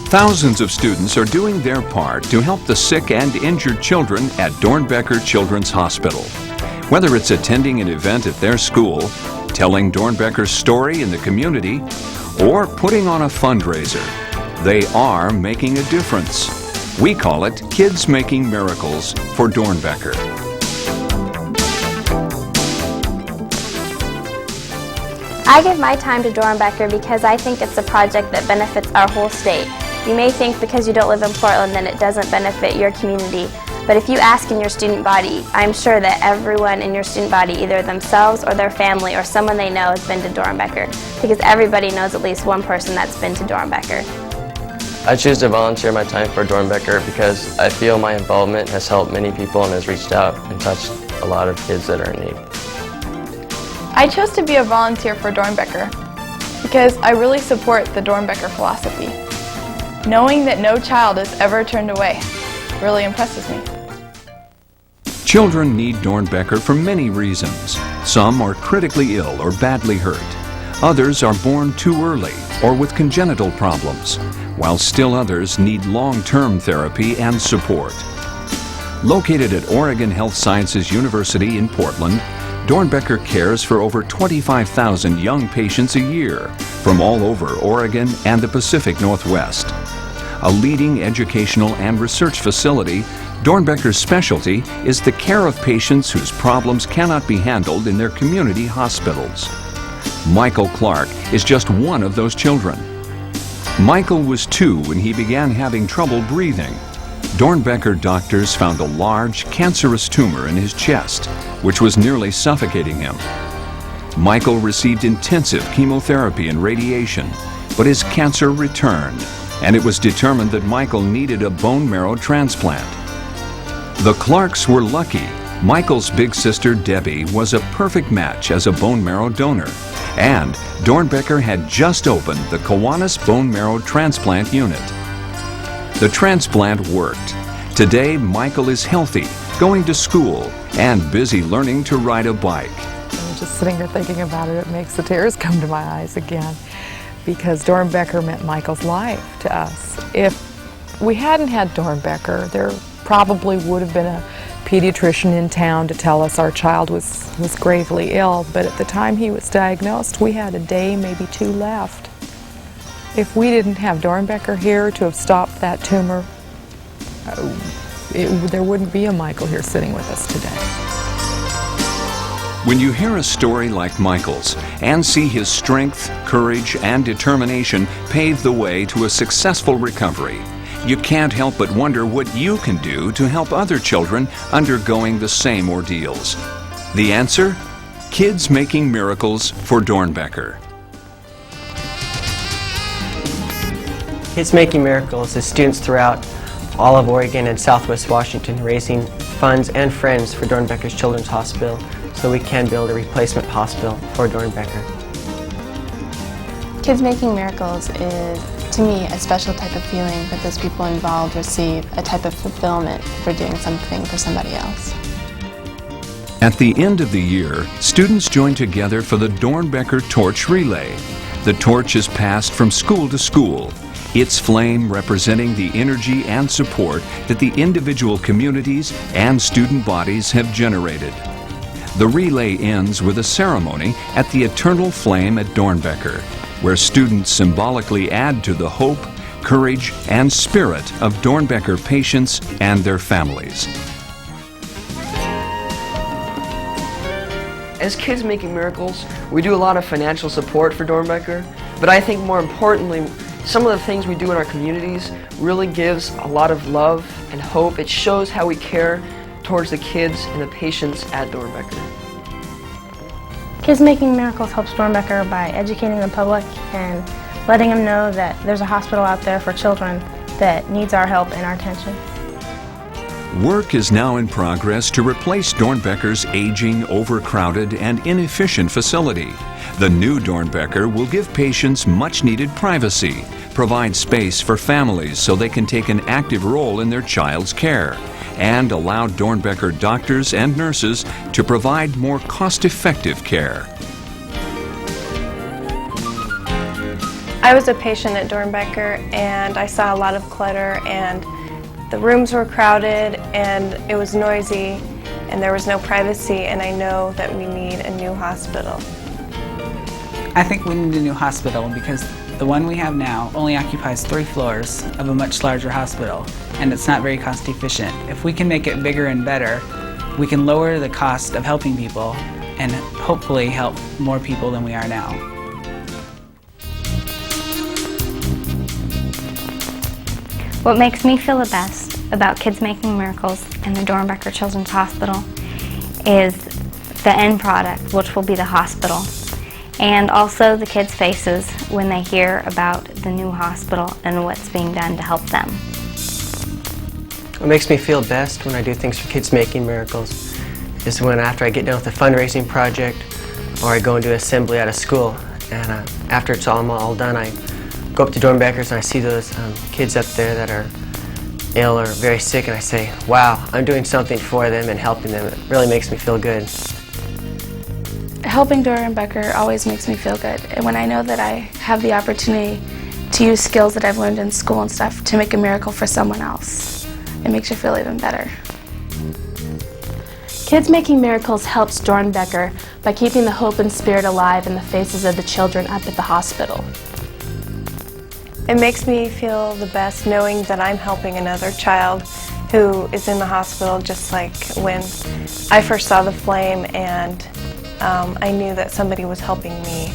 Thousands of students are doing their part to help the sick and injured children at Doernbecher Children's Hospital. Whether it's attending an event at their school, telling Doernbecher's story in the community, or putting on a fundraiser, they are making a difference. We call it Kids Making Miracles for Doernbecher. I give my time to Doernbecher because I think it's a project that benefits our whole state. You may think because you don't live in Portland that it doesn't benefit your community, but if you ask in your student body, I'm sure that everyone in your student body, either themselves or their family or someone they know, has been to Doernbecher, because everybody knows at least one person that's been to Doernbecher. I choose to volunteer my time for Doernbecher because I feel my involvement has helped many people and has reached out and touched a lot of kids that are in need. I chose to be a volunteer for Doernbecher because I really support the Doernbecher philosophy. Knowing that no child is ever turned away really impresses me. Children need Doernbecher for many reasons. Some are critically ill or badly hurt. Others are born too early or with congenital problems, while still others need long-term therapy and support. Located at Oregon Health Sciences University in Portland, Doernbecher cares for over 25,000 young patients a year from all over Oregon and the Pacific Northwest. A leading educational and research facility, Doernbecher's specialty is the care of patients whose problems cannot be handled in their community hospitals. Michael Clark is just one of those children. Michael was 2 when he began having trouble breathing. Doernbecher doctors found a large, cancerous tumor in his chest, which was nearly suffocating him. Michael received intensive chemotherapy and radiation, but his cancer returned, and it was determined that Michael needed a bone marrow transplant. The Clarks were lucky. Michael's big sister, Debbie, was a perfect match as a bone marrow donor, and Doernbecher had just opened the Kiwanis Bone Marrow Transplant Unit. The transplant worked. Today, Michael is healthy, going to school, and busy learning to ride a bike. I'm just sitting here thinking about it, it makes the tears come to my eyes again, because Doernbecher meant Michael's life to us. If we hadn't had Doernbecher, there probably would have been a pediatrician in town to tell us our child was gravely ill, but at the time he was diagnosed, we had a day, maybe 2 left. If we didn't have Doernbecher here to have stopped that tumor, there wouldn't be a Michael here sitting with us today. When you hear a story like Michael's and see his strength, courage, and determination pave the way to a successful recovery, you can't help but wonder what you can do to help other children undergoing the same ordeals. The answer? Kids Making Miracles for Doernbecher. Kids Making Miracles is students throughout all of Oregon and Southwest Washington raising funds and friends for Doernbecher's Children's Hospital so we can build a replacement hospital for Doernbecher. Kids Making Miracles is, to me, a special type of feeling that those people involved receive, a type of fulfillment for doing something for somebody else. At the end of the year, students join together for the Doernbecher Torch Relay. The torch is passed from school to school, its flame representing the energy and support that the individual communities and student bodies have generated. The relay ends with a ceremony at the Eternal Flame at Doernbecher, where students symbolically add to the hope, courage, and spirit of Doernbecher patients and their families. As Kids Making Miracles, we do a lot of financial support for Doernbecher, but I think more importantly, some of the things we do in our communities really gives a lot of love and hope. It shows how we care towards the kids and the patients at Doernbecher. Kids Making Miracles helps Doernbecher by educating the public and letting them know that there's a hospital out there for children that needs our help and our attention. Work is now in progress to replace Doernbecher's aging, overcrowded, and inefficient facility. The new Doernbecher will give patients much-needed privacy, provide space for families so they can take an active role in their child's care, and allow Doernbecher doctors and nurses to provide more cost-effective care. I was a patient at Doernbecher, and I saw a lot of clutter, and the rooms were crowded, and it was noisy, and there was no privacy, and I know that we need a new hospital. I think we need a new hospital because the one we have now only occupies 3 floors of a much larger hospital, and it's not very cost efficient. If we can make it bigger and better, we can lower the cost of helping people and hopefully help more people than we are now. What makes me feel the best about Kids Making Miracles in the Doernbecher Children's Hospital is the end product, which will be the hospital, and also the kids' faces when they hear about the new hospital and what's being done to help them. What makes me feel best when I do things for Kids Making Miracles is when after I get done with a fundraising project or I go and do assembly at a school, and after it's all done, I go up to Doernbecher's and I see those kids up there that are ill or very sick, and I say, wow, I'm doing something for them and helping them. It really makes me feel good. Helping Doernbecher always makes me feel good. And when I know that I have the opportunity to use skills that I've learned in school and stuff to make a miracle for someone else, it makes you feel even better. Kids Making Miracles helps Doernbecher by keeping the hope and spirit alive in the faces of the children up at the hospital. It makes me feel the best knowing that I'm helping another child who is in the hospital, just like when I first saw the flame and I knew that somebody was helping me.